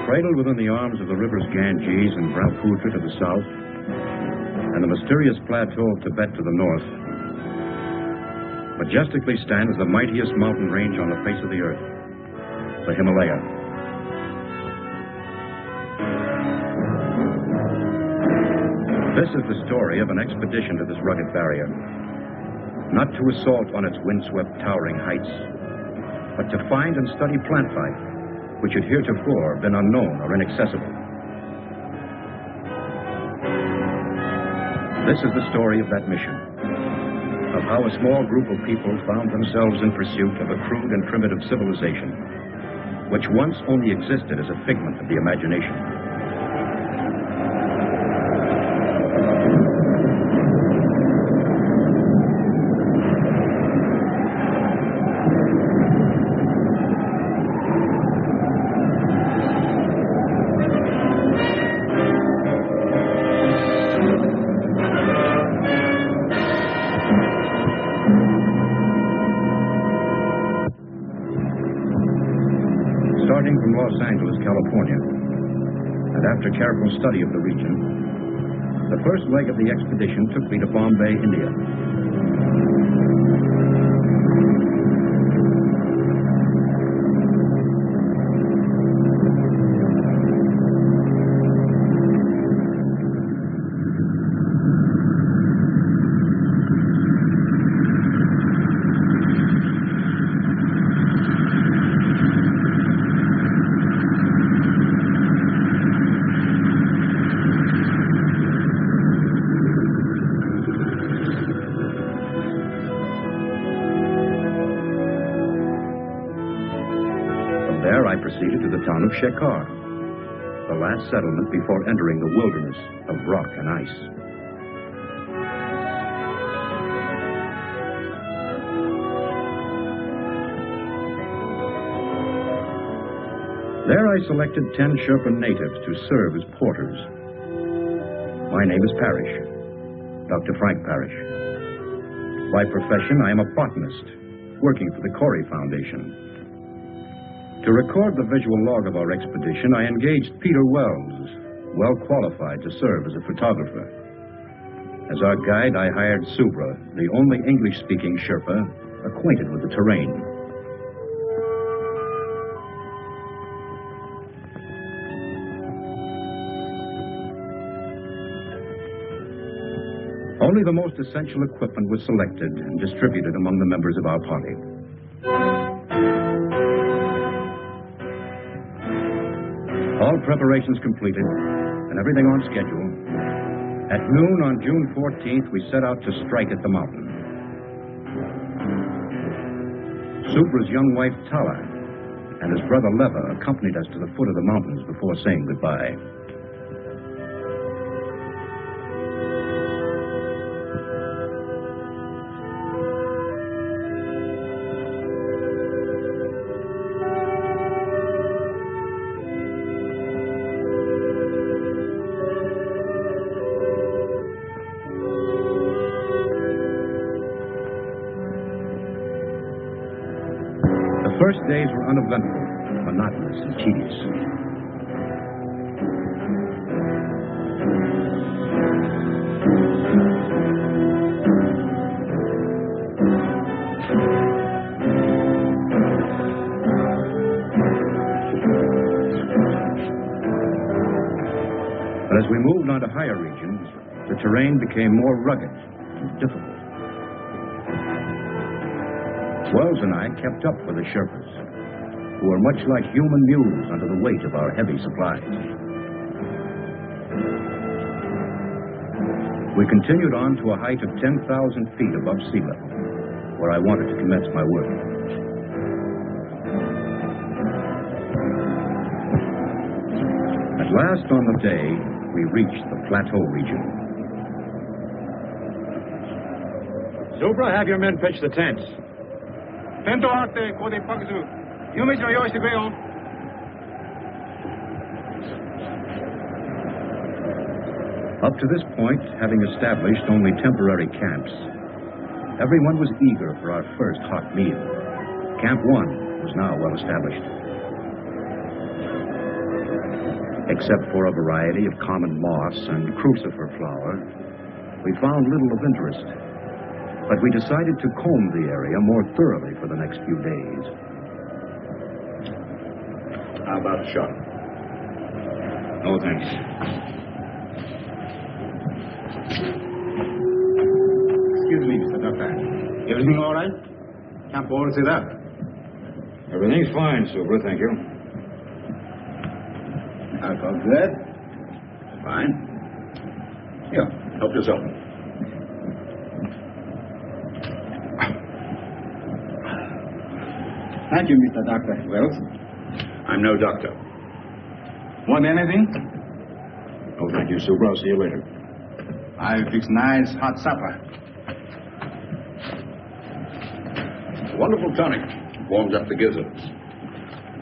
Cradled within the arms of the rivers Ganges and Brahmaputra to the south, and the mysterious plateau of Tibet to the north, majestically stands the mightiest mountain range on the face of the earth, the Himalaya. This is the story of an expedition to this rugged barrier, not to assault on its windswept, towering heights, but to find and study plant life, which had heretofore been unknown or inaccessible. This is the story of that mission, of how a small group of people found themselves in pursuit of a crude and primitive civilization, which once only existed as a figment of the imagination. Starting from Los Angeles, California, and after careful study of the region, the first leg of the expedition took me to Bombay, India. There I proceeded to the town of Shekhar, the last settlement before entering the wilderness of rock and ice. There I selected 10 Sherpa natives to serve as porters. My name is Parrish, Dr. Frank Parrish. By profession, I am a botanist, working for the Corey Foundation. To record the visual log of our expedition, I engaged Peter Wells, well qualified to serve as a photographer. As our guide, I hired Subra, the only English-speaking Sherpa acquainted with the terrain. Only the most essential equipment was selected and distributed among the members of our party. All preparations completed, and everything on schedule, at noon on June 14th, we set out to strike at the mountain. Subra's young wife, Tala, and his brother, Leva, accompanied us to the foot of the mountains before saying goodbye. The first days were uneventful, monotonous, and tedious. But as we moved on to higher regions, the terrain became more rugged and difficult. Wells and I kept up with the Sherpas, who were much like human mules under the weight of our heavy supplies. We continued on to a height of 10,000 feet above sea level, where I wanted to commence my work. At last on the day, we reached the plateau region. Subra, have your men pitch the tents. Up to this point, having established only temporary camps, Everyone was eager for our first hot meal. Camp 1 was now well established. Except for a variety of common moss and crucifer flower, we found little of interest. But we decided to comb the area more thoroughly for the next few days. How about a shot? No, thanks. Excuse me, Mr. Doctor. Everything all right? Camp all set up. Everything's fine, Super, thank you. Alcohol good? Fine. Here, help yourself. Thank you, Mr. Doctor. Wells? I'm no doctor. Want anything? No, thank you, Super. I'll see you later. I'll fix nice hot supper. Wonderful tonic. Warms up the gizzards.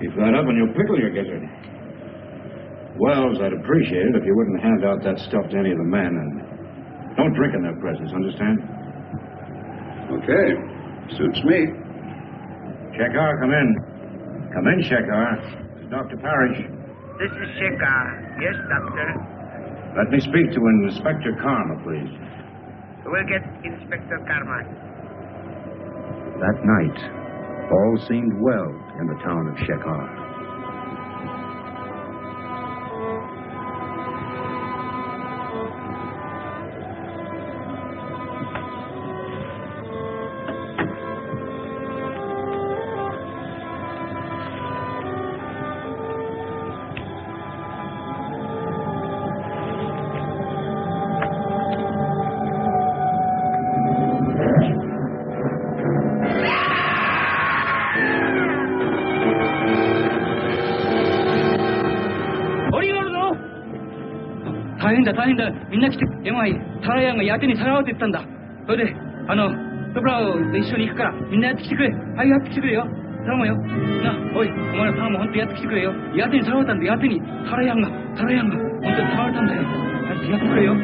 Keep that up and you'll pickle your gizzard. Wells, I'd appreciate it if you wouldn't hand out that stuff to any of the men, and don't drink in their presence, understand? Okay. Suits me. Shekhar, come in. Come in, Shekhar. This is Dr. Parrish. This is Shekhar. Yes, Doctor. Let me speak to Inspector Karma, please. We'll get Inspector Karma. That night, all seemed well in the town of Shekhar. 다행이다. 민낯이 영화이 타라양가 야전이 살아오고 있단다. 그래, 또브라우一緒に行くからみんなやってきてくれ。はい、やってきてくれよ。頼むよ。な、おい、お前ら頼む、本当やってきてくれよ。ヤテにさらわれたんだ、ヤテに。タラヤンが、本当にさらわれたんだよ。やってくれよ。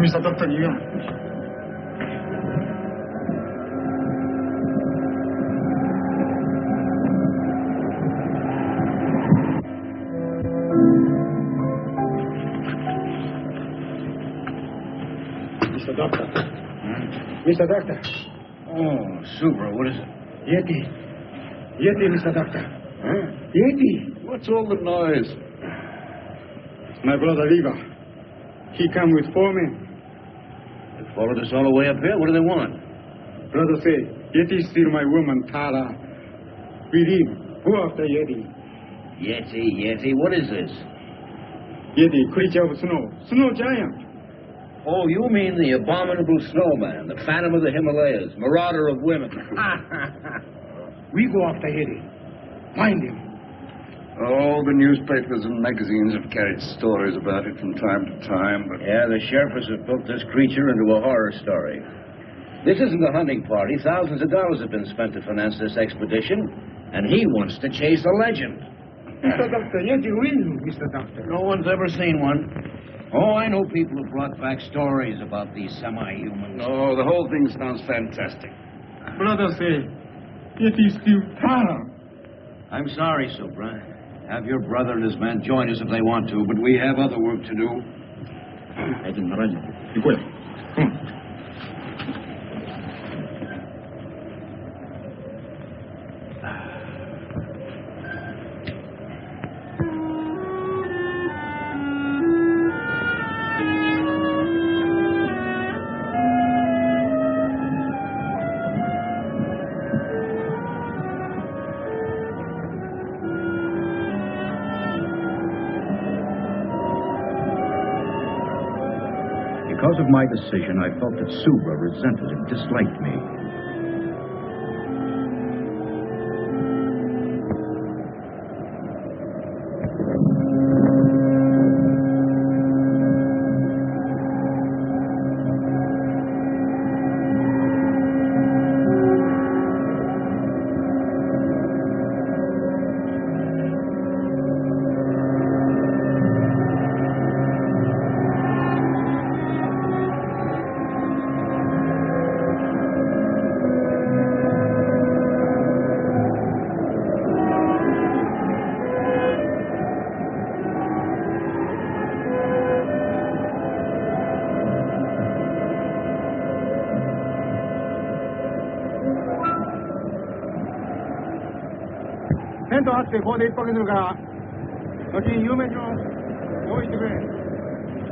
Mr. Doctor, you are. Mr. Doctor. Mr. Doctor. Oh, Super, what is it? Yeti, Mr. Doctor. Huh? Yeti. What's all the noise? My brother Lever. He come with 4 men. They followed us all the way up here. What do they want? Brother say, Yeti steal my woman, Tara. We leave. Go after Yeti. Yeti, what is this? Yeti, creature of snow giant. Oh, you mean the Abominable Snowman, the Phantom of the Himalayas, marauder of women. We go after Yeti. Find him. Oh, the newspapers and magazines have carried stories about it from time to time, but... Yeah, the sheriffs have built this creature into a horror story. This isn't a hunting party. Thousands of dollars have been spent to finance this expedition, and he wants to chase a legend. Mr. Doctor, Yeti win, Mr. Doctor. No one's ever seen one. Oh, I know people who brought back stories about these semi-humans. Oh, the whole thing sounds fantastic. Brother say, Yeti steal Tara. I'm sorry, Supra. Have your brother and his men join us if they want to, but we have other work to do. Because of my decision, I felt that Subra resented and disliked me.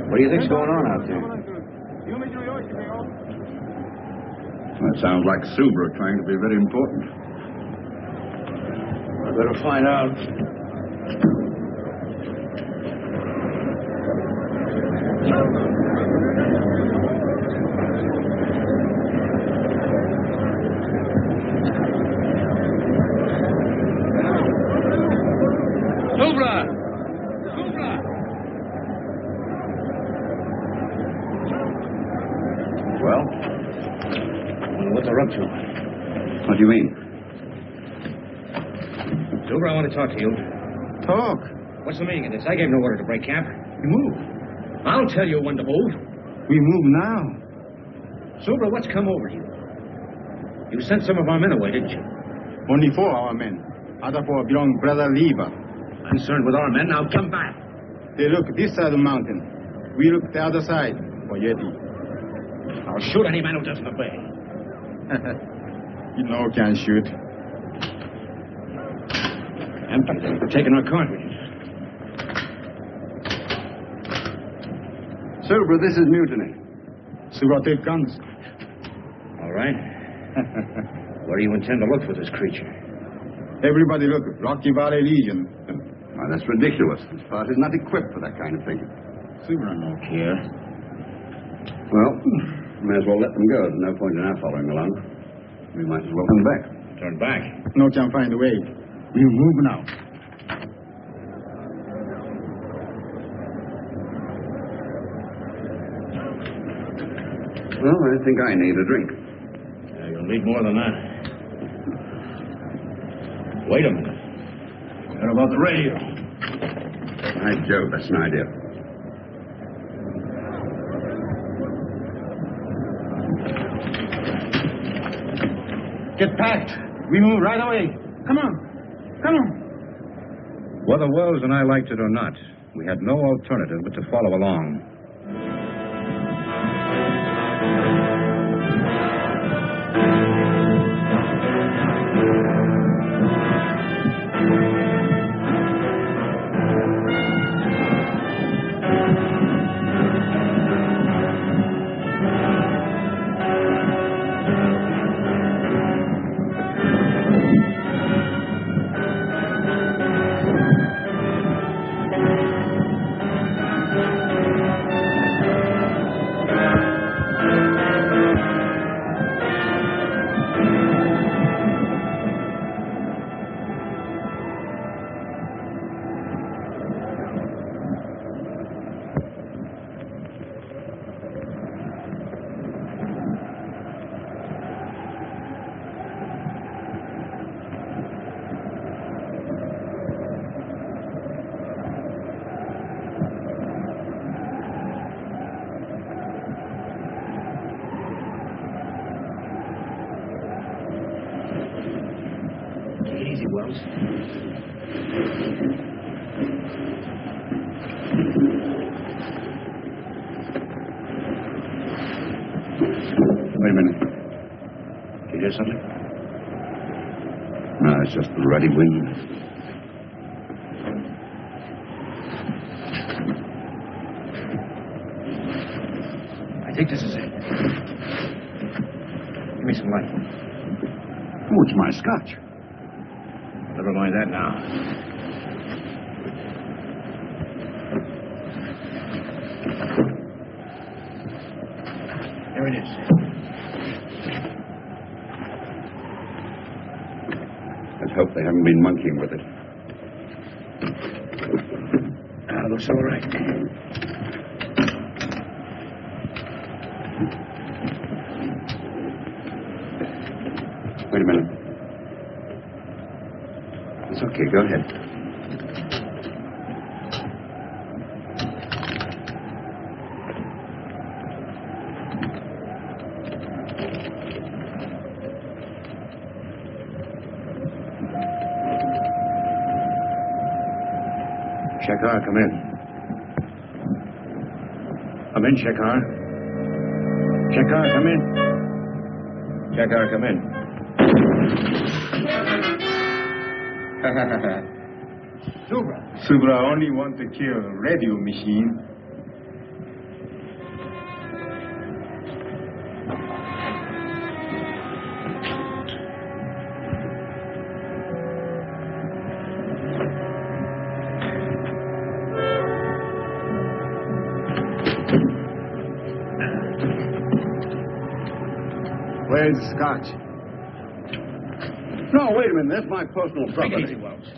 What do you think's going on out there? That sounds like Subra trying to be very important. I better find out. What do you mean? Silver, I want to talk to you. Talk. What's the meaning of this? I gave no order to break camp. We move. I'll tell you when to move. We move now. Silver, what's come over you? You sent some of our men away, didn't you? Only 4 our men. Other 4 belong Brother Liba. Concerned with our men, now come back. They look this side of the mountain. We look the other side for Yeti. I'll shoot any man who doesn't obey. You know can shoot. Empty. They've taken our cartridges. Subra, this is mutiny. Subra take guns. All right. Where do you intend to look for this creature? Everybody look. Rocky Valley region. Why, that's ridiculous. This part is not equipped for that kind of thing. Subra no care. Well, may as well let them go. There's no point in our following along. We might as well turn back. Turn back? No can find a way. We move now. Well, I think I need a drink. Yeah, you'll need more than that. Wait a minute. What about the radio? By Jove, that's an idea. Get packed. We move right away. Come on. Come on. Whether Wells and I liked it or not, we had no alternative but to follow along. Easy, Wells. Wait a minute. Did you hear something? No, it's just the ruddy wind. I think this is it. Give me some light. Oh, it's my scotch. Never mind that now. Here it is. Let's hope they haven't been monkeying with it. Looks all right. Wait a minute. It's okay. Go ahead. Shekhar, come in. Come in, Shekhar. Shekhar, come in. Shekhar, come in. Subra only want to kill radio machine. Where's the scotch? No, wait a minute. That's my personal property. Take it easy, Wells.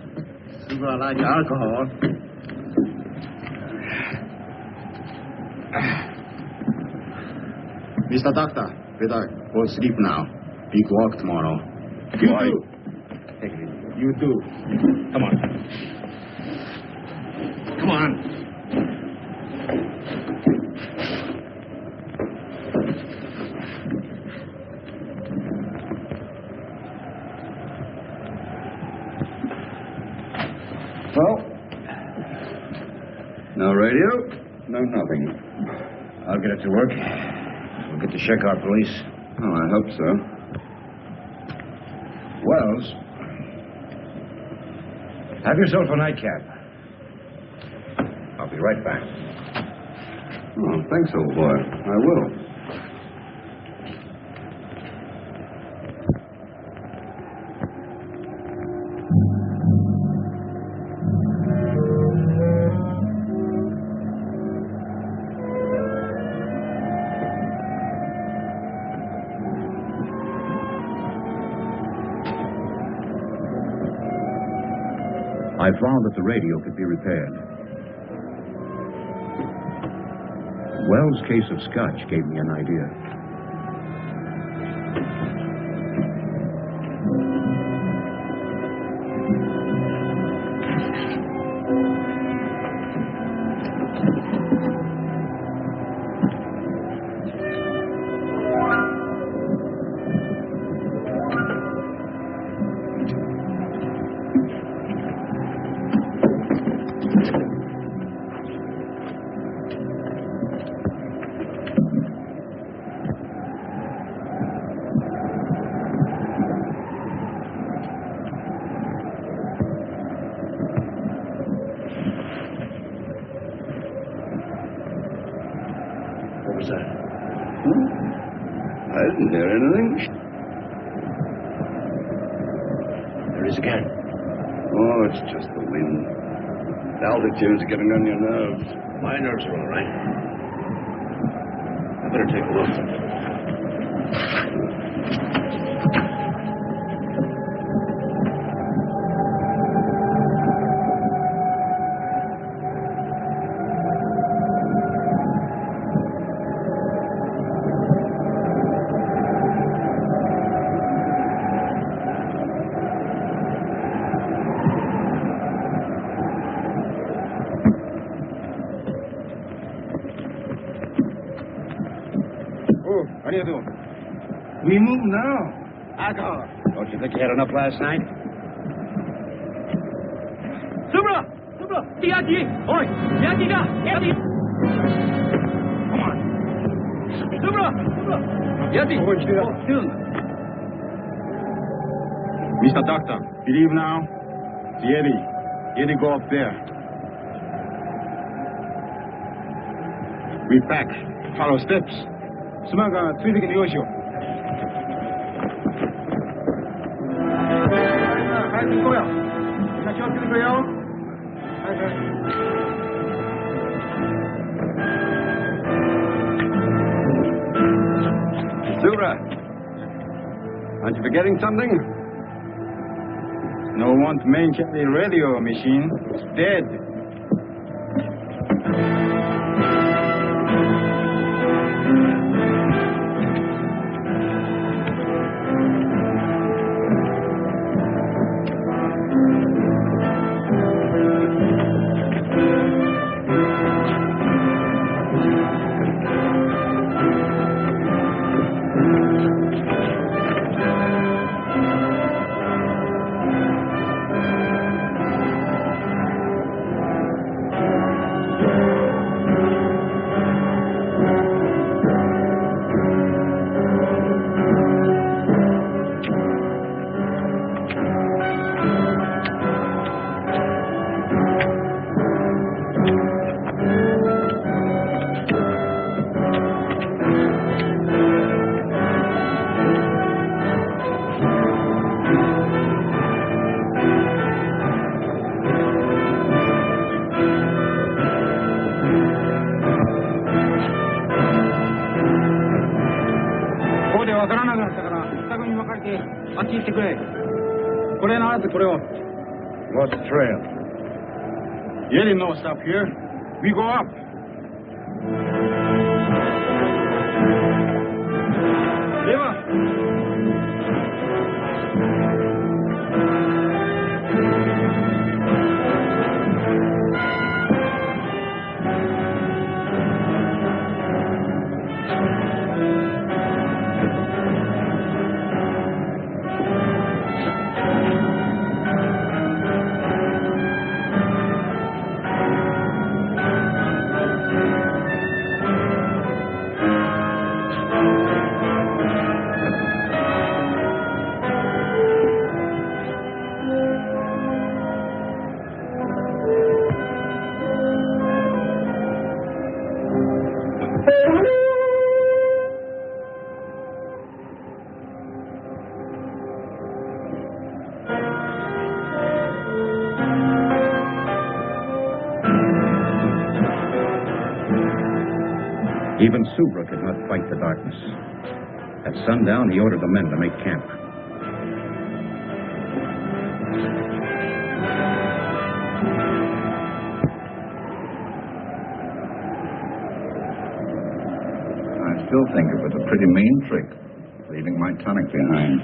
Subra like alcohol. Mr. Doctor, better go sleep now. Big walk tomorrow. You too. Take it easy. You too. Come on. Come on. Well, no radio, no nothing. I'll get it to work. We'll get the Shekhar police. Oh, I hope so. Wells, have yourself a nightcap. I'll be right back. Oh, thanks, old boy. I will. I found that the radio could be repaired. Wells' case of scotch gave me an idea. What was that? I didn't hear anything. There it is again. Oh, it's just the wind. The altitude's getting on your nerves. My nerves are all right. I better take a look. What do you do? We move now. Alcohol. Don't you think you had enough last night? Subra! Subra! Yaki! Oi! Yaki ga! Yaki! Come on. Subra! Subra! Yaki! Oh, chill. Mr. Doctor, believe now? Yeti go up there. We back. Follow steps. Shimada, tweet the ocean. Subra. Aren't you forgetting something? No one to mention the radio machine. It's dead. What's the trail? You didn't know us up here. We go up. Even Subra could not fight the darkness. At sundown, he ordered the men to make camp. I still think it was a pretty mean trick, leaving my tonic behind.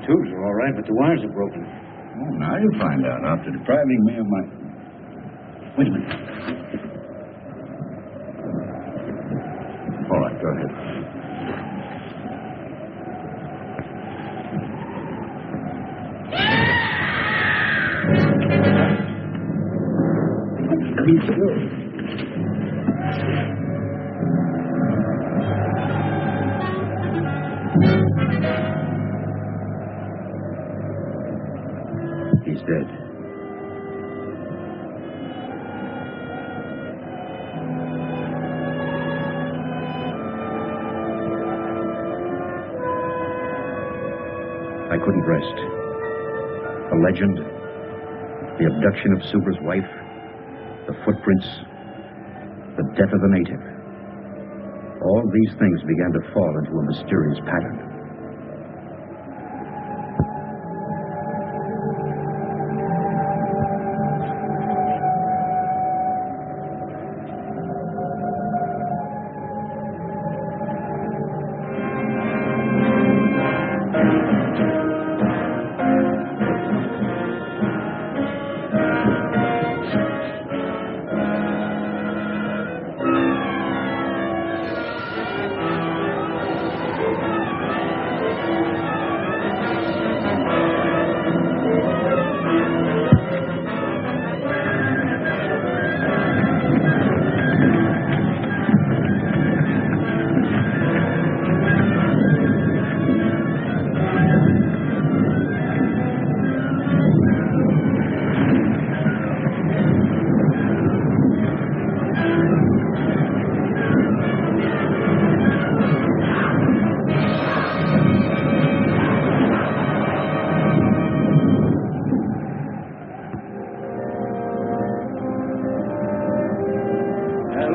Tubes are all right, but the wires are broken. Oh, now you find out, after depriving me of my... Wait a minute. All right, go ahead. He's dead. I couldn't rest. The legend, the abduction of Subra's wife, the footprints, the death of the native. All these things began to fall into a mysterious pattern.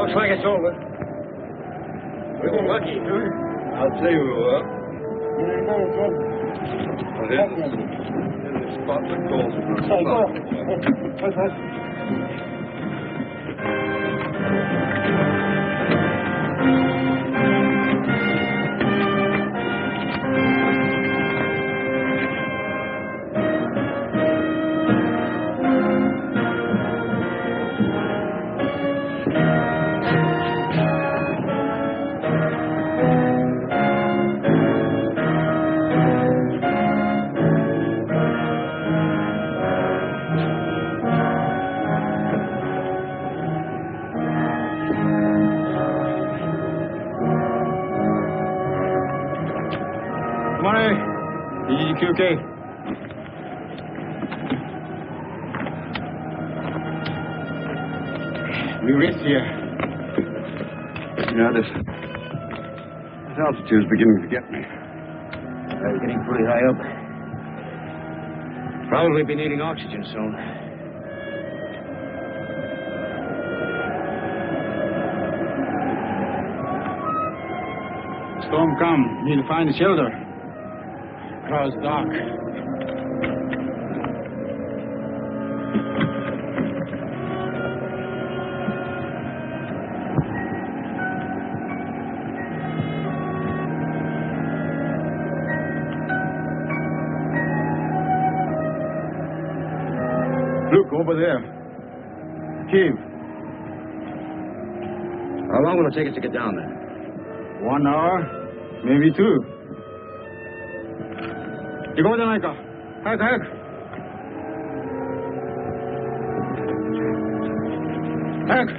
Looks like it's over. We were lucky, huh? I'll tell you what. There's a spot that calls for a Okay. We rest here. Yeah, this altitude's beginning to get me. We're getting pretty high up. Probably be needing oxygen soon. Storm come. Need to find a shelter. Crowd's dark. Look, over there. Cave. How long will it take us to get down there? 1 hour, maybe 2. 行こうじゃないか。早く早く。早く。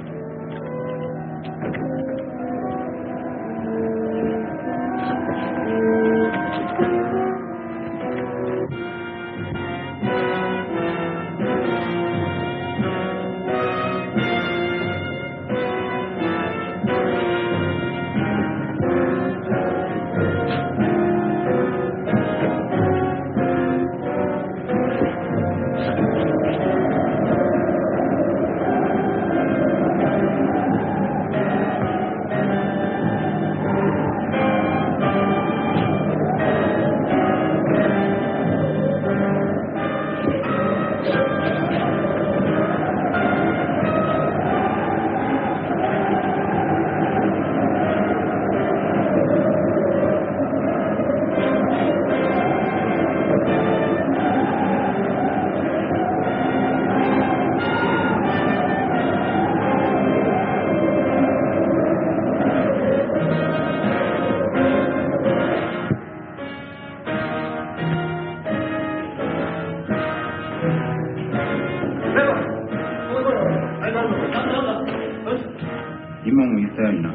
今も言ったようにな、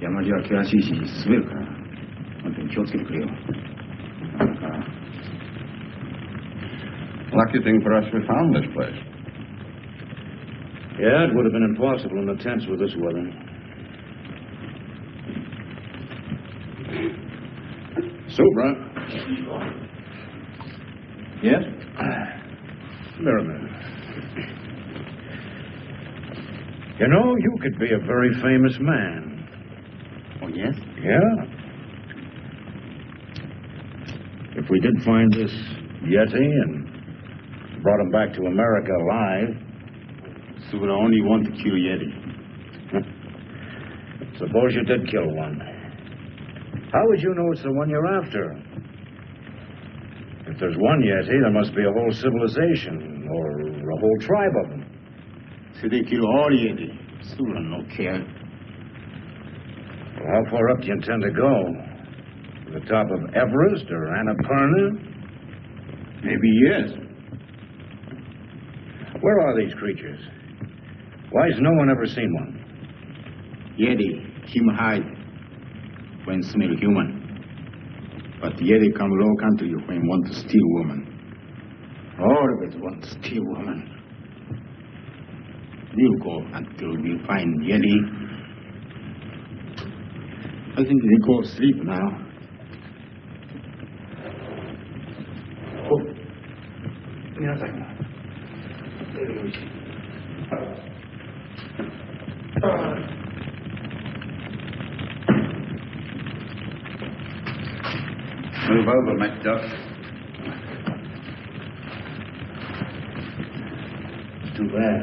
山路は険しいし滑るから、本当に気をつけてくれよ。なんか Lucky thing for us we found this place. Yeah, it would have been impossible in the tents with this weather. Soup, right? Yes? There a minute. You know, you could be a very famous man. Oh, yes? Yeah. If we did find this Yeti and brought him back to America alive, So we only want to kill Yeti. suppose you did kill one. How would you know it's the one you're after? If there's one Yeti, there must be a whole civilization or a whole tribe of them. So they kill all Yeti. So we don't care. Well, how far up do you intend to go? To the top of Everest or Annapurna? Maybe yes. Where are these creatures? Why has no one ever seen one? Yeti, him hide when smell human. But Yeti come low country when want to steal woman. Always want to steal woman. We'll go until we find Yeti. I think they go sleep now. Oh. 皆さんが。over, Master. Too bad.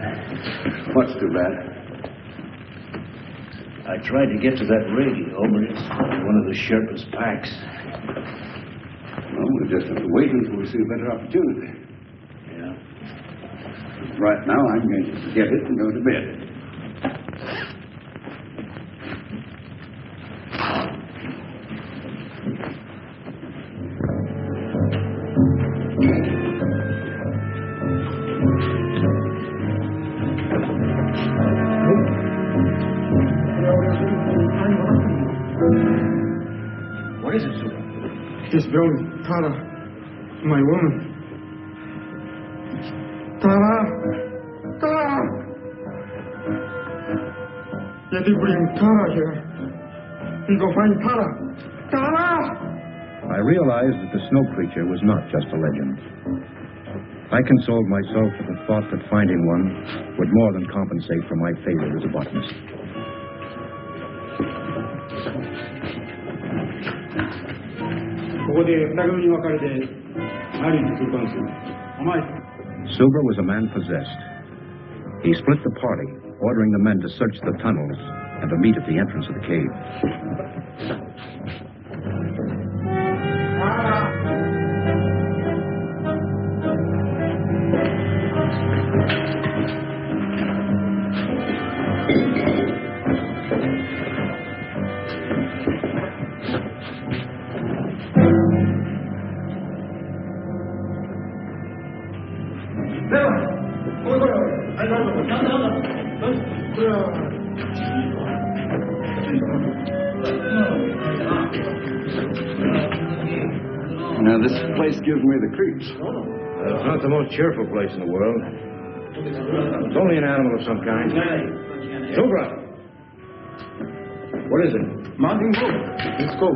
What's too bad? I tried to get to that radio, but it's one of the Sherpa's packs. Well, we'll just have to wait until we see a better opportunity. Yeah. Right now, I'm going to forget it and go to bed. What is it, Super? This building, Tara, my woman. Tara! Tara! Let me bring Tara here. We go find Tara. Tara! I realized that the snow creature was not just a legend. I consoled myself with the thought that finding one would more than compensate for my failure as a botanist. Subra was a man possessed. He split the party, ordering the men to search the tunnels and to meet at the entrance of the cave. Now, this place gives me the creeps. It's not the most cheerful place in the world. It's only an animal of some kind. Subra! What is it? Mountain goat. Let's go.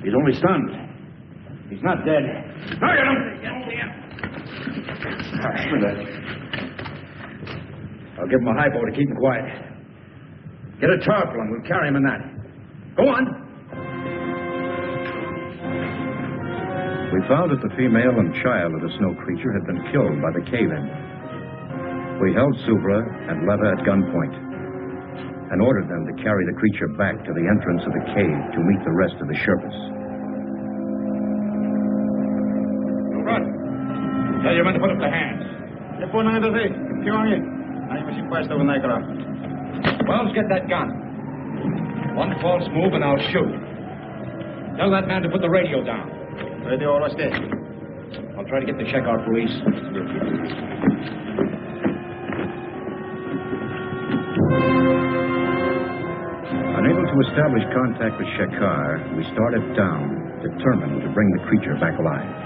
He's only stunned. He's not dead. No, you don't. I'll give him a hypo to keep him quiet. Get a tarpaulin. We'll carry him in that. Go on. We found that the female and child of the snow creature had been killed by the cave-in. We held Subra and Letta at gunpoint and ordered them to carry the creature back to the entrance of the cave to meet the rest of the Sherpas. Run. Tell your men to put up their hands. Wells, get that gun. One false move and I'll shoot. Tell that man to put the radio down. I'll try to get the Shekar police. Unable to establish contact with Shekar, we started down, determined to bring the creature back alive.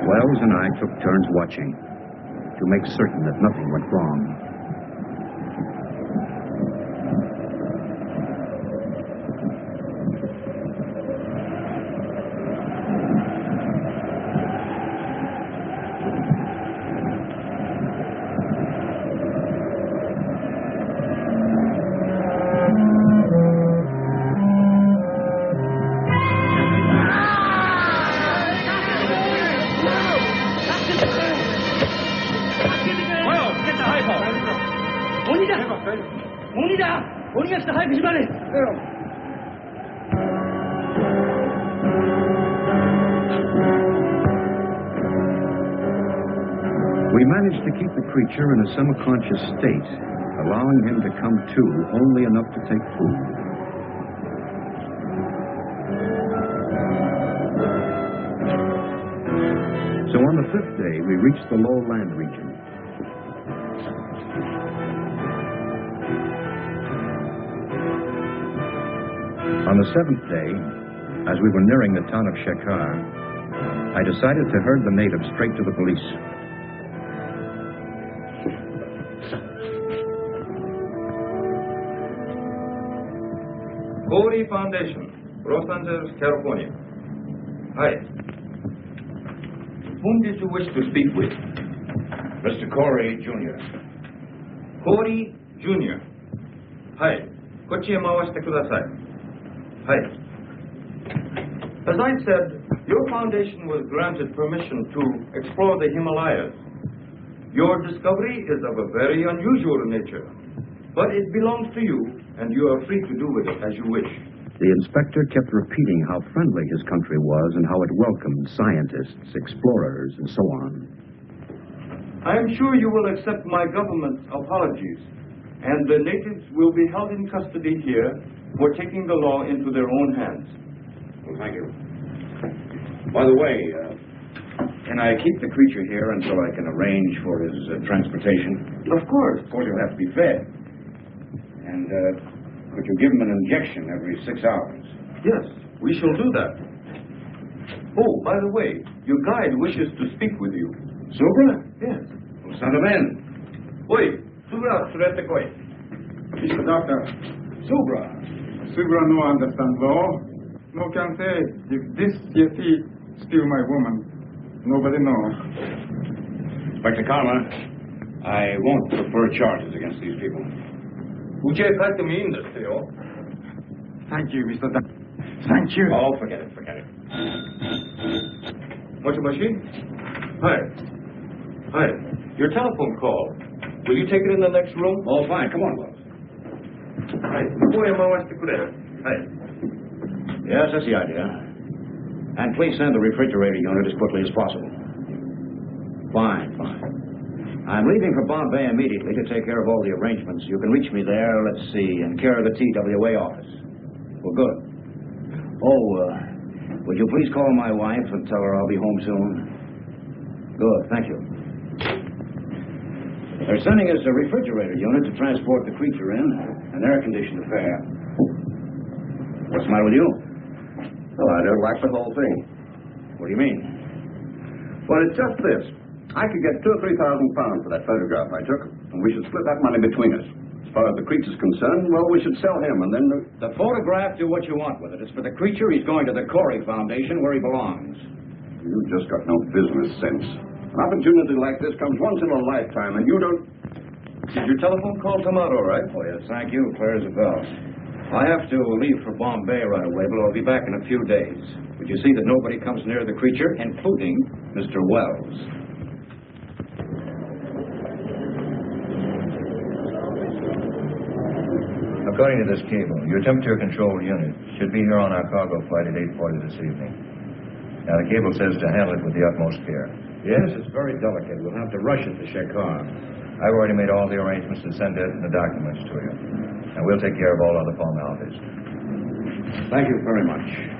Wells and I took turns watching to make certain that nothing went wrong. We managed to keep the creature in a semi-conscious state, allowing him to come to only enough to take food. So on the 5th day, we reached the low land region. On the 7th day, as we were nearing the town of Shekar, I decided to herd the natives straight to the police. Corey Foundation, Los Angeles, California. Hi. Whom did you wish to speak with? Mr. Corey, Jr. Corey, Jr. Hi. こっちへ回してください. Hi. As I said, your foundation was granted permission to explore the Himalayas. Your discovery is of a very unusual nature, but it belongs to you, and you are free to do with it as you wish. The inspector kept repeating how friendly his country was and how it welcomed scientists, explorers, and so on. I am sure you will accept my government's apologies, and the natives will be held in custody here for taking the law into their own hands. Well, thank you. By the way, can I keep the creature here until I can arrange for his transportation? Of course. Of course, he'll have to be fed. And could you give him an injection every 6 hours? Yes, we shall do that. Oh, by the way, your guide wishes to speak with you. Subra? Yes. Well, send him in. Oi, Subra, surete koi. Mr. Doctor, Subra. Subra no understand law. No can say, if this Yeti steal my woman, nobody knows. Inspector Karma, I won't prefer charges against these people. Thank you, Mr. Doctor. Thank you. Oh, forget it, forget it. What's your machine? Hi. Hi. Your telephone call. Will you take it in the next room? Oh, fine. Come on, Wells. Hi. Hi. Yes, that's the idea. And please send the refrigerator unit as quickly as possible. Fine, fine. I'm leaving for Bombay immediately to take care of all the arrangements. You can reach me there, let's see, in care of the TWA office. Well, good. Oh, would you please call my wife and tell her I'll be home soon? Good, thank you. They're sending us a refrigerator unit to transport the creature in, an air-conditioned affair. What's the matter with you? Well, I don't like the whole thing. What do you mean? Well, it's just this. I could get £2,000 or £3,000 for that photograph I took, and we should split that money between us. As far as the creature's concerned, well, we should sell him, and then... The photograph, do what you want with it. It's for the creature. He's going to the Corey Foundation, where he belongs. You've just got no business sense. An opportunity like this comes once in a lifetime, and you don't... Did your telephone call come out all right? Oh, yes, thank you. Clear as a bell. I have to leave for Bombay right away, but I'll be back in a few days. Would you see that nobody comes near the creature, including Mr. Wells? According to this cable, your temperature control unit should be here on our cargo flight at 8:40 this evening. Now, the cable says to handle it with the utmost care. Yes, it's very delicate. We'll have to rush it to Shekar. I've already made all the arrangements to send it and the documents to you. And we'll take care of all other formalities. Thank you very much.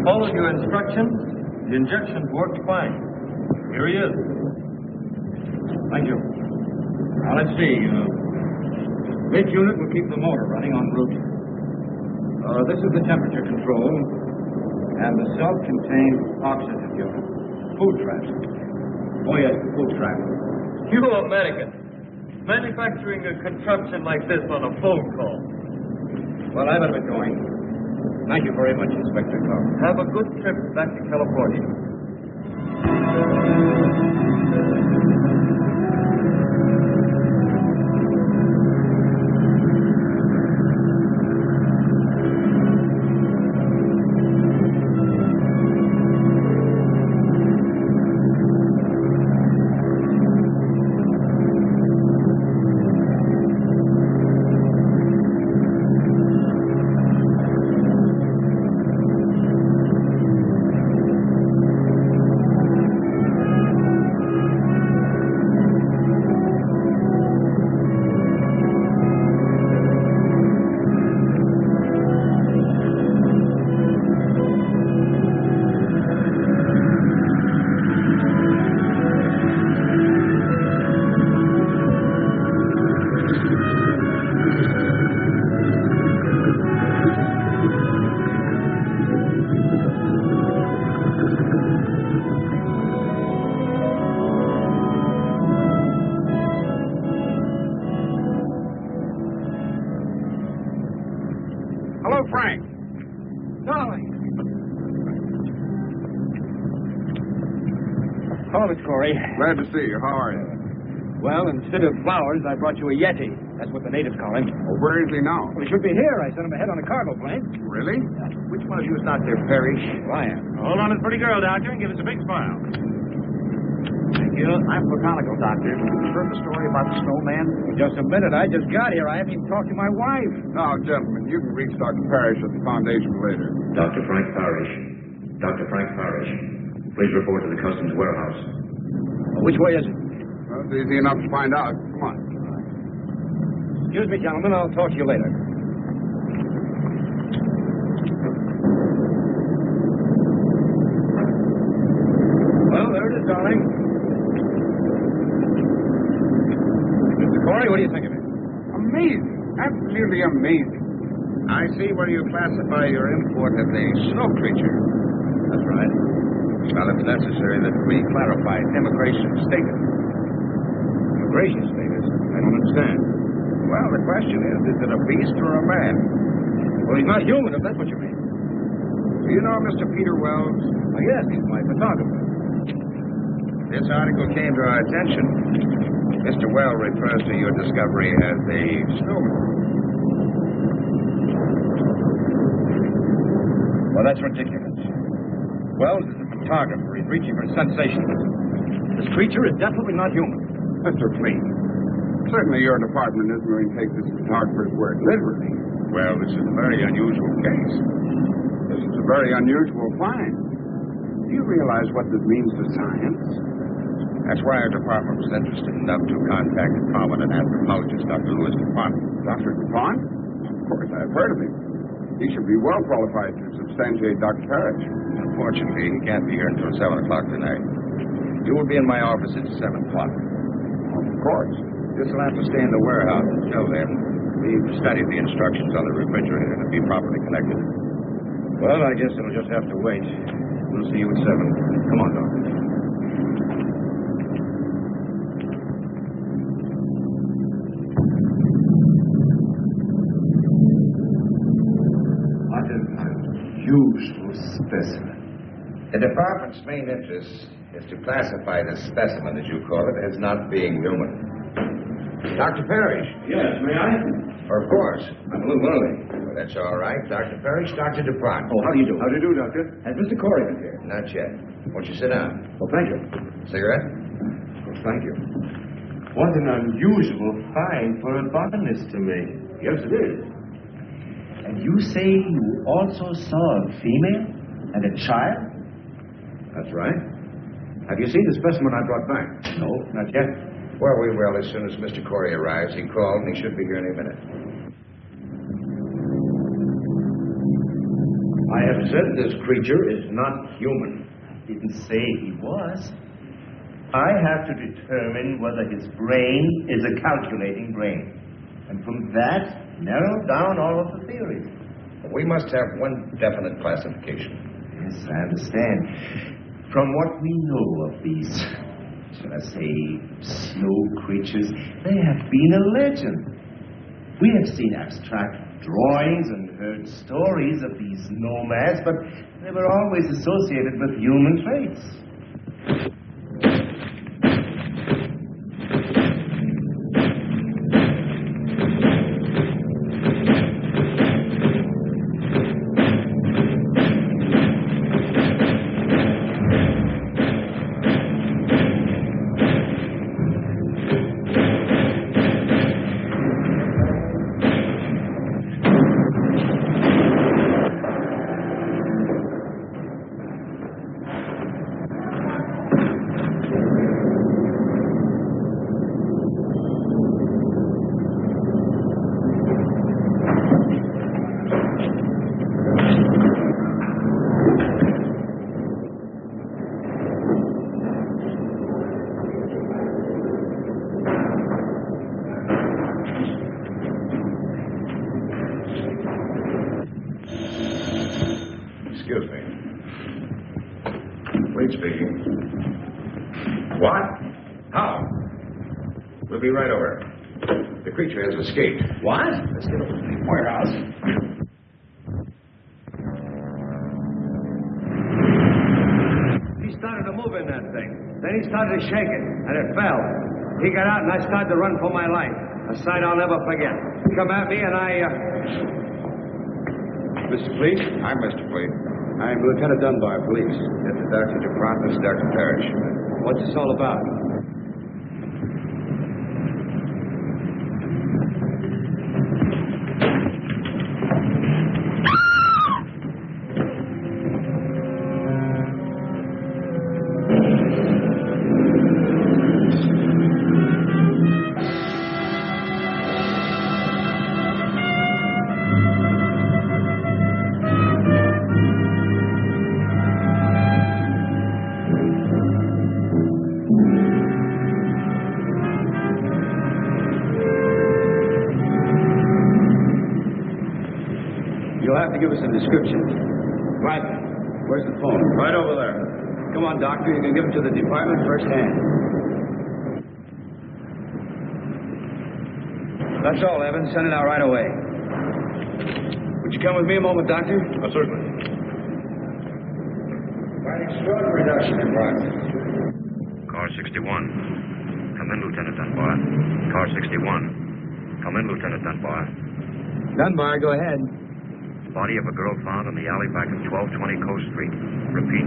followed your instructions. The injections worked fine. Here he is. Thank you. Now, let's see. Which unit will keep the motor running en route? This is the temperature control and the self-contained oxygen unit. Food traps. Oh, yes, the food trap. You Americans, manufacturing a contraption like this on a phone call. Well, I better be going. Thank you very much, Inspector Clark. Have a good trip back to California. Hello, Miss Corey. Glad to see you. How are you? Well, instead of flowers, I brought you a Yeti. That's what the natives call him. Oh, where is he now? Well, he should be here. I sent him ahead on a cargo plane. Really? Which one of you is Dr. Parrish? I am. Hold on to the pretty girl, Doctor, and give us a big smile. Thank you. I'm botanical, Doctor. You heard the story about the snowman? Just a minute. I just got here. I haven't even talked to my wife. Now, gentlemen, you can reach Dr. Parrish at the Foundation later. Dr. Frank Parrish. Dr. Frank Parrish. Please report to the Customs warehouse. Which way is it? Well, it's easy enough to find out. Come on. Excuse me, gentlemen. I'll talk to you later. Well, there it is, darling. Mr. Corey, what do you think of it? Amazing. Absolutely amazing. I see where you classify your import as a snow creature. That's right. Well, it's necessary that we clarify immigration status. Immigration status? I don't understand. Well, the question is it a beast or a man? Well, he's not human, if that's what you mean. Do you know Mr. Peter Wells? Oh, yes, he's my photographer. This article came to our attention. Mr. Wells refers to your discovery as a snowman. Well, that's ridiculous. Wells is a photographer. He's reaching for sensationalism. This creature is definitely not human. Mr. Fleet, certainly your department isn't going to take this photographer's word literally. Well, this is a very unusual case. This is a very unusual find. Do you realize what this means to science? That's why our department was interested enough to contact the prominent anthropologist, Dr. Louis DuPont. Dr. DuPont? Of course, I've heard of him. He should be well qualified to substantiate Dr. Parrish. Unfortunately, he can't be here until 7 o'clock tonight. You will be in my office at 7 o'clock. Of course. This will have to stay in the warehouse until then. We've studied the instructions on the refrigerator to be properly connected. Well, I guess it'll just have to wait. We'll see you at 7. Come on, Doctor. What an unusual specimen. The department's main interest is to classify this specimen, as you call it, as not being human. Dr. Parrish. Yes, may I? Of course. I'm a little early. Well, that's all right. Dr. Parrish, Dr. DuPont. Oh, how do you do? How do you do, Doctor? Has Mr. Corey been here? Not yet. Won't you sit down? Well, thank you. Cigarette? Well, thank you. What an unusual find for a botanist to make. Yes, it is. And you say you also saw a female and a child? That's right. Have you seen the specimen I brought back? No, not yet. Well, we will as soon as Mr. Corey arrives. He called, and he should be here any minute. I have said this creature is not human. I didn't say he was. I have to determine whether his brain is a calculating brain. And from that, narrow down all of the theories. We must have one definite classification. Yes, I understand. From what we know of these, shall I say, snow creatures, they have been a legend. We have seen abstract drawings and heard stories of these nomads, but they were always associated with human traits. Excuse me. Wait speaking. What? How? We'll be right over. The creature has escaped. What? Let's get over to the warehouse. He started to move in that thing. Then he started to shake it, and it fell. He got out, and I started to run for my life. A sight I'll never forget. He come at me, and Mr. Police? I'm Mr. Police. I'm Lieutenant Dunbar, police. That's the Dr. DePront, this is Dr. Parrish. what's this all about? You'll have to give us a description. Right. Where's the phone? Right over there. Come on, Doctor. You can give it to the department firsthand. That's all, Evans. Send it out right away. Would you come with me a moment, Doctor? Certainly. Quite extraordinary reduction in progress. Car 61. Come in, Lieutenant Dunbar. Car 61. Come in, Lieutenant Dunbar. Dunbar, go ahead. Body of a girl found in the alley back of 1220 Coast Street. Repeat.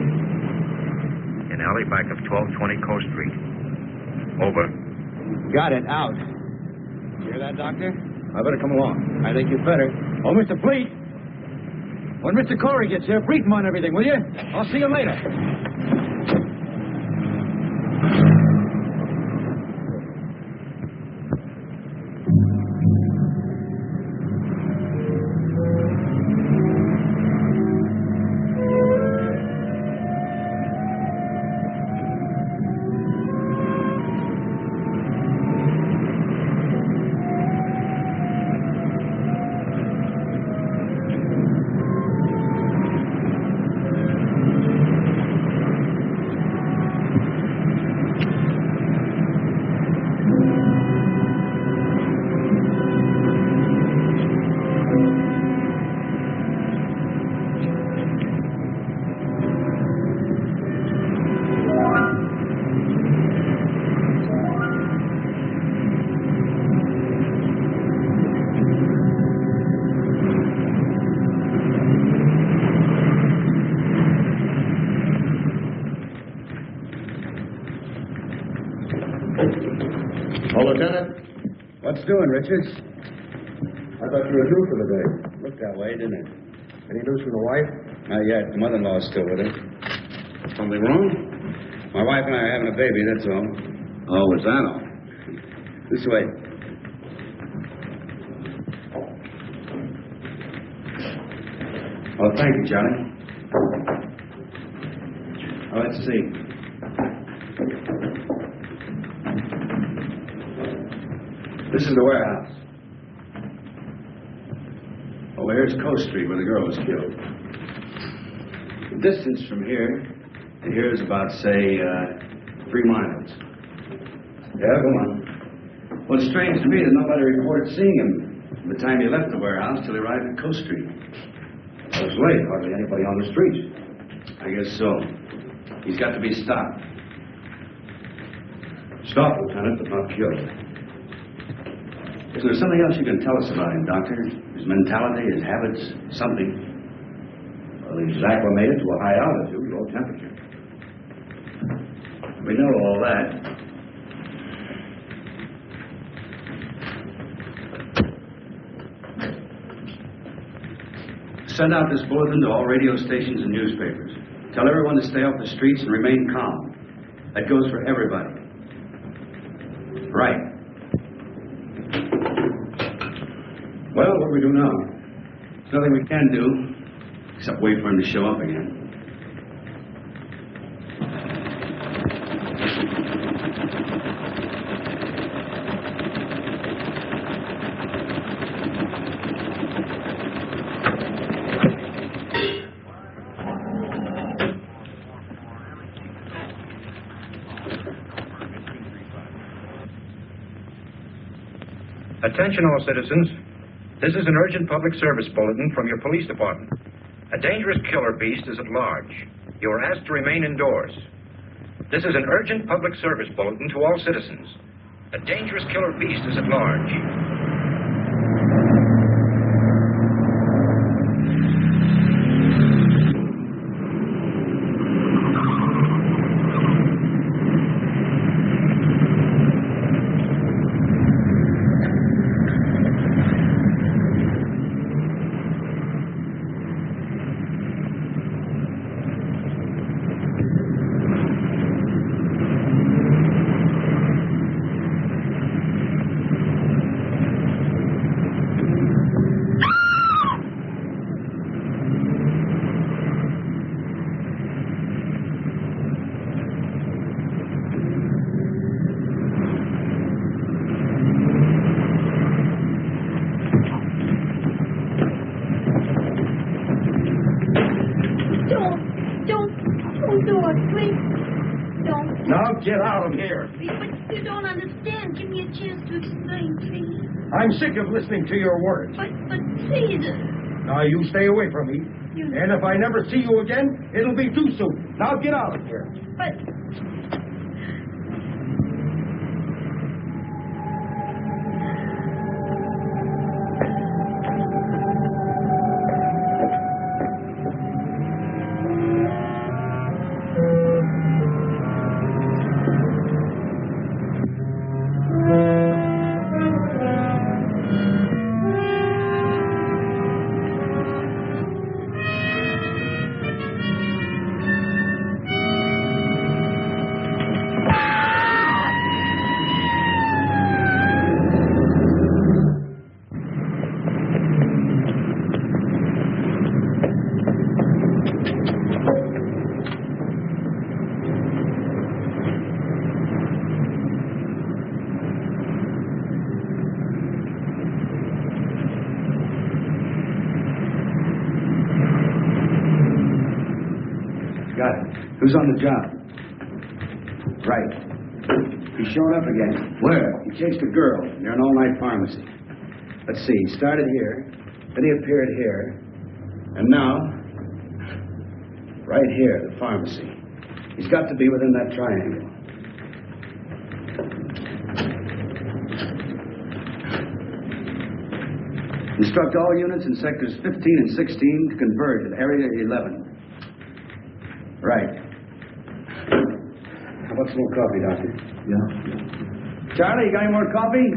In alley back of 1220 Coast Street. Over. Got it. Out. You hear that, Doctor? I better come along. I think you'd better. Oh, Mr. Fleet. When Mr. Corey gets here, brief him on everything, will you? I'll see you later. What's doing, Richards? I thought you were due for the day. Looked that way, didn't it? Any news from the wife? Not yet. The mother-in-law's still with her. Something wrong? My wife and I are having a baby, that's all. Oh, is that all? This way. Oh, thank you, Charlie. Oh, let's see. This is the warehouse. Oh, here's Coast Street where the girl was killed. The distance from here to here is about, say, 3 miles. Yeah, go on. Well, it's strange to me that nobody reported seeing him from the time he left the warehouse till he arrived at Coast Street. It was late, hardly anybody on the street. I guess so. He's got to be stopped. Stopped, Lieutenant, but not killed. Is there something else you can tell us about him, Doctor? His mentality, his habits, something? Well, he's acclimated to a high altitude, low temperature. We know all that. Send out this bulletin to all radio stations and newspapers. Tell everyone to stay off the streets and remain calm. That goes for everybody. Right. Well, what do we do now? There's nothing we can do except wait for him to show up again. Attention all citizens. This is an urgent public service bulletin from your police department. A dangerous killer beast is at large. You are asked to remain indoors. This is an urgent public service bulletin to all citizens. A dangerous killer beast is at large. Get out of here. But you don't understand. Give me a chance to explain, please. I'm sick of listening to your words. But please. Now, you stay away from me. And if I never see you again, it'll be too soon. Now, get out of here. But... Who's on the job? Right. He showed up again. Where? He chased a girl near an all-night pharmacy. Let's see. He started here, then he appeared here, and now, right here, the pharmacy. He's got to be within that triangle. Instruct all units in sectors 15 and 16 to converge at area 11. Right. How about some more coffee, Doctor? Yeah. Charlie, you got any more coffee?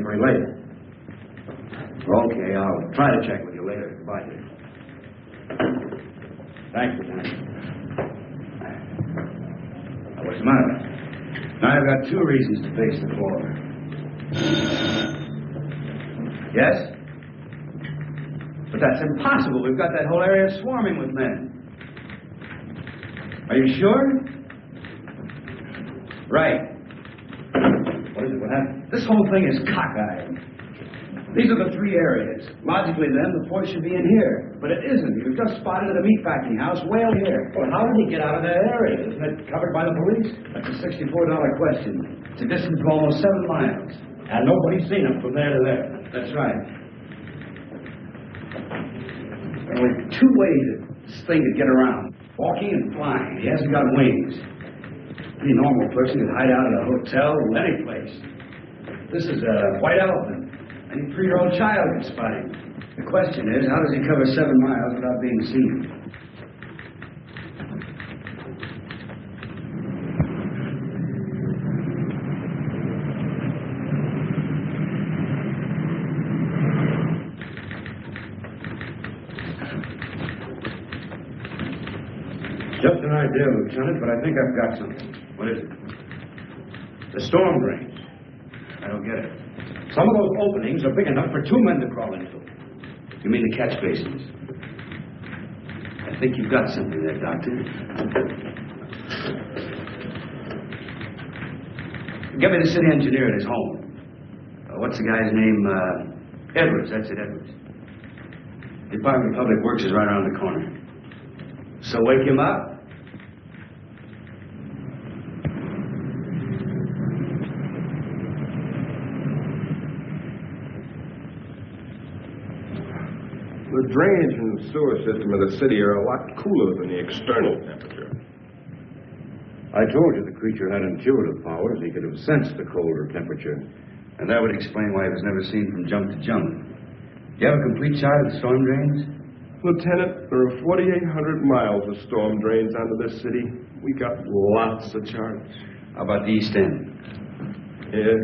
for you later. Okay, I'll try to check with you later. Goodbye, dear. Thanks, Lieutenant. Now, what's the matter? I've got 2 reasons to face the floor. Yes? But that's impossible. We've got that whole area swarming with men. Are you sure? Right. What is it? What happened? This whole thing is cockeyed. These are the 3 areas. Logically, then, the point should be in here. But it isn't. He was just spotted at a meatpacking house way over here. Well, how did he get out of that area? Isn't it covered by the police? That's a $64 question. It's a distance of almost 7 miles. And nobody's seen him from there to there. That's right. There are only 2 ways that this thing could get around. Walking and flying. He hasn't got wings. Any normal person could hide out at a hotel or any place. This is a white elephant. Any 3-year-old child can spot him. The question is, how does he cover 7 miles without being seen? Just an idea, Lieutenant, but I think I've got something. What is it? The storm drains. I don't get it. Some of those openings are big enough for 2 men to crawl into. You mean the catch basins? I think you've got something there, Doctor. Get me the city engineer at his home. What's the guy's name? Edwards. That's it, Edwards. Department of Public Works is right around the corner. So wake him up. The drainage and sewer system of the city are a lot cooler than the external temperature. I told you the creature had intuitive powers. He could have sensed the colder temperature. And that would explain why he was never seen from jump to jump. Do you have a complete chart of the storm drains? Lieutenant, there are 4,800 miles of storm drains under this city. We got lots of charts. How about the east end? Yeah.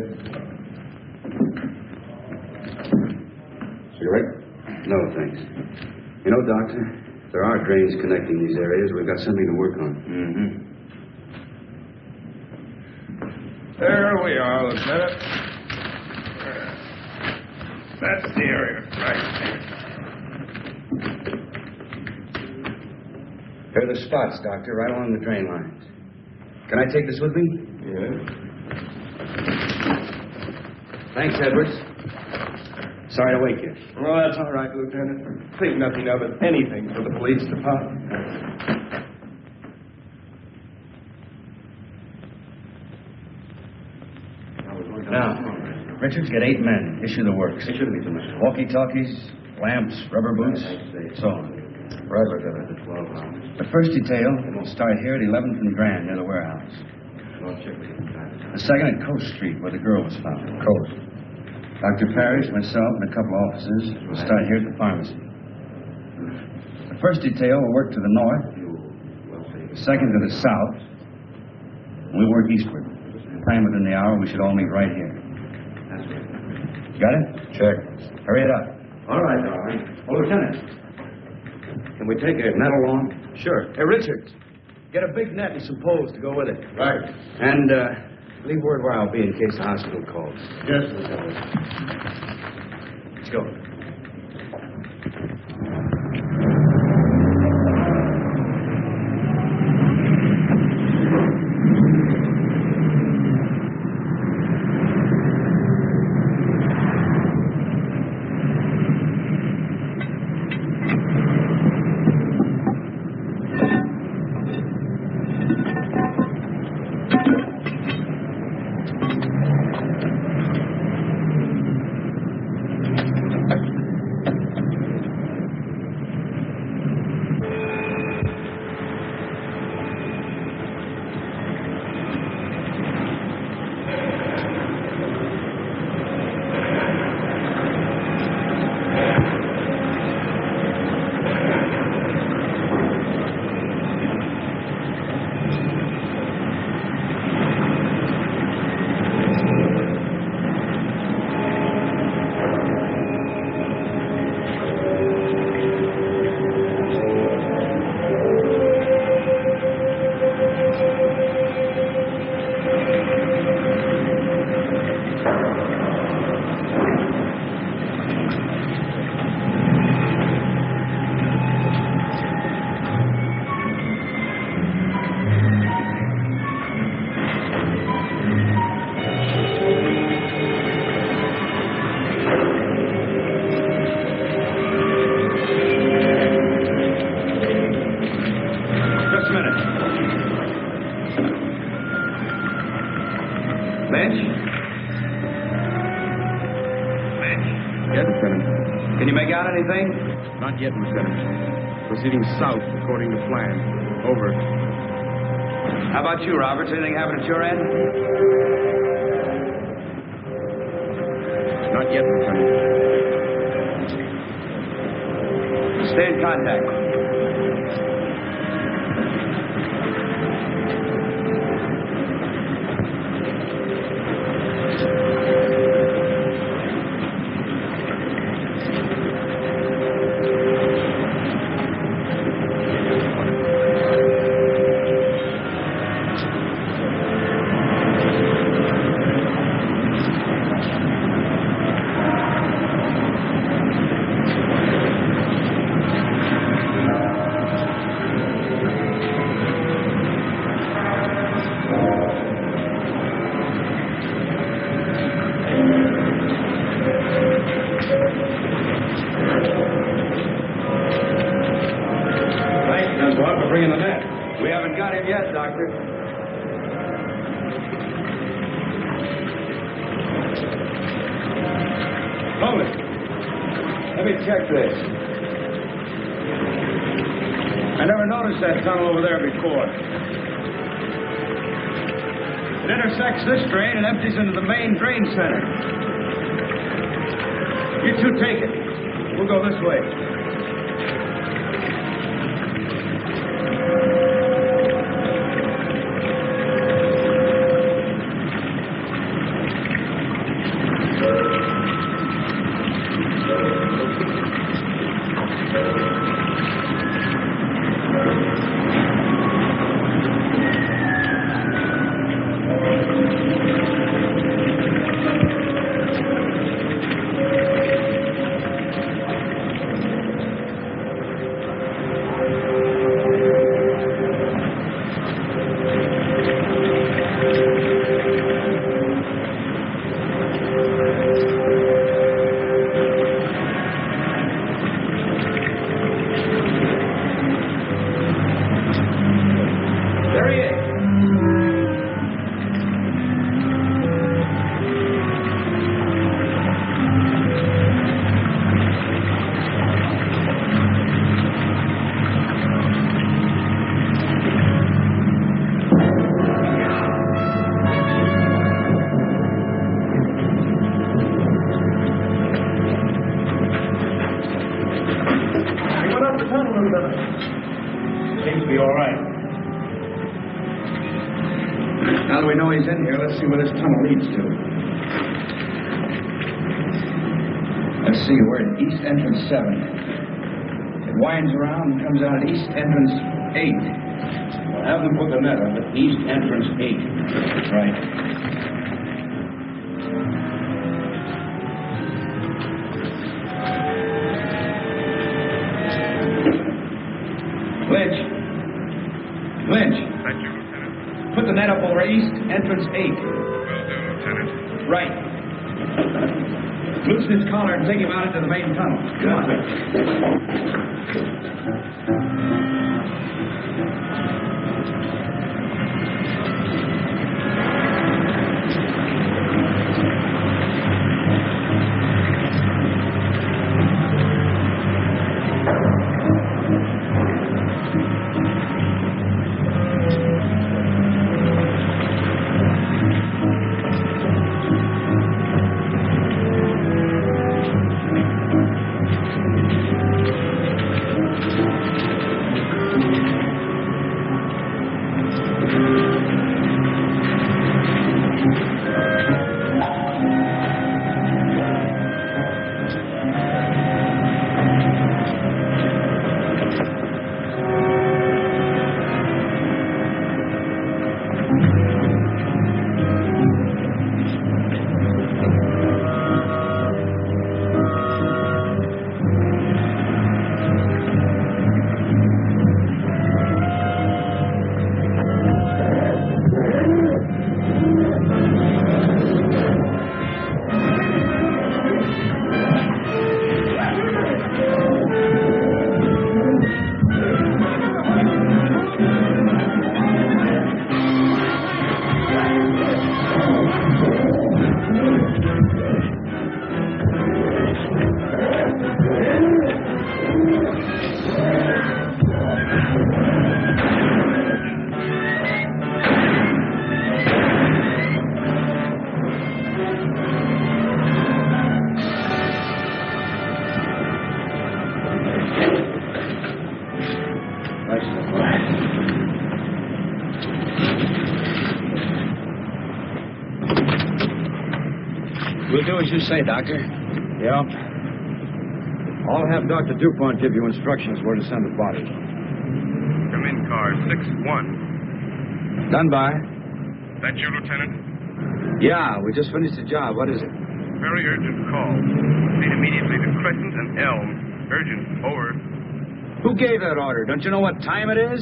Cigarette? No, thanks. You know, Doctor, if there are drains connecting these areas, we've got something to work on. Mm-hmm. There we are, Lieutenant. That's the area, right there. Here are the spots, Doctor, right along the drain lines. Can I take this with me? Yeah. Thanks, Edwards. Sorry to wake you. Well, that's all right, Lieutenant. Think nothing of it. Anything for the police department. Now, Richards, get 8 men. Issue the works. It shouldn't be too much. Walkie-talkies, lamps, rubber boots, so on. Right, Lieutenant. 12 hours. The first detail will start here at 11th and Grand near the warehouse. The second at Coast Street, where the girl was found. Coast. Dr. Parrish, myself, and a couple of officers will start here at the pharmacy. The first detail will work to the north, the second to the south, and we work eastward. Time within the hour, we should all meet right here. Got it? Check. Hurry it up. All right, darling. Oh, Lieutenant, can we take a net along? Sure. Hey, Richards, get a big net and some poles to go with it. Right. And, leave word where I'll be in case the hospital calls. Yes, Lieutenant. Let's go. anything? Not yet, Lieutenant. Proceeding south according to plan. Over. How about you, Roberts? Anything happen at your end? Not yet, Lieutenant. Stay in contact. Check this. I never noticed that tunnel over there before. It intersects this drain and empties into the main drain center. You two take it. We'll go this way. Now that we know he's in here, let's see where this tunnel leads to. Let's see, we're at East Entrance 7. It winds around and comes out at East Entrance 8. We'll have them put the net up at East Entrance 8. Right. Lynch. Thank you, Lieutenant. Put the net up over East Entrance 8. Will do, Lieutenant. Right. Loosen his collar and take him out into the main tunnel. Come on. as you say, Doctor. Yep. I'll have Dr. DuPont give you instructions where to send the body. Come in, car 6-1. Done by. That you, Lieutenant? Yeah, we just finished the job. What is it? Very urgent call. Proceed immediately to Crescent and Elm. Urgent. Over. Who gave that order? Don't you know what time it is?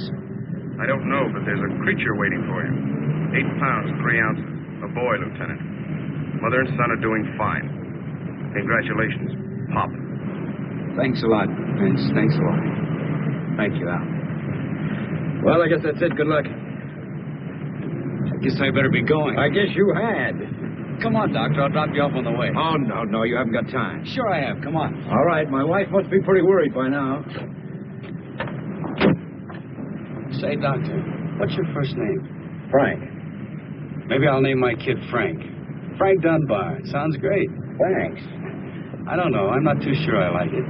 I don't know, but there's a creature waiting for you. 8 pounds, 3 ounces. A boy, Lieutenant. Mother and son are doing fine. Congratulations, Pop. Thanks a lot, Vince. Thanks a lot. Thank you, Al. Well, I guess that's it. Good luck. I guess I better be going. I guess you had. Come on, Doctor. I'll drop you off on the way. Oh, no, you haven't got time. Sure I have. Come on. All right, my wife must be pretty worried by now. Say, Doctor, what's your first name? Frank. Maybe I'll name my kid Frank. Frank Dunbar. Sounds great. Thanks. I don't know. I'm not too sure I like it.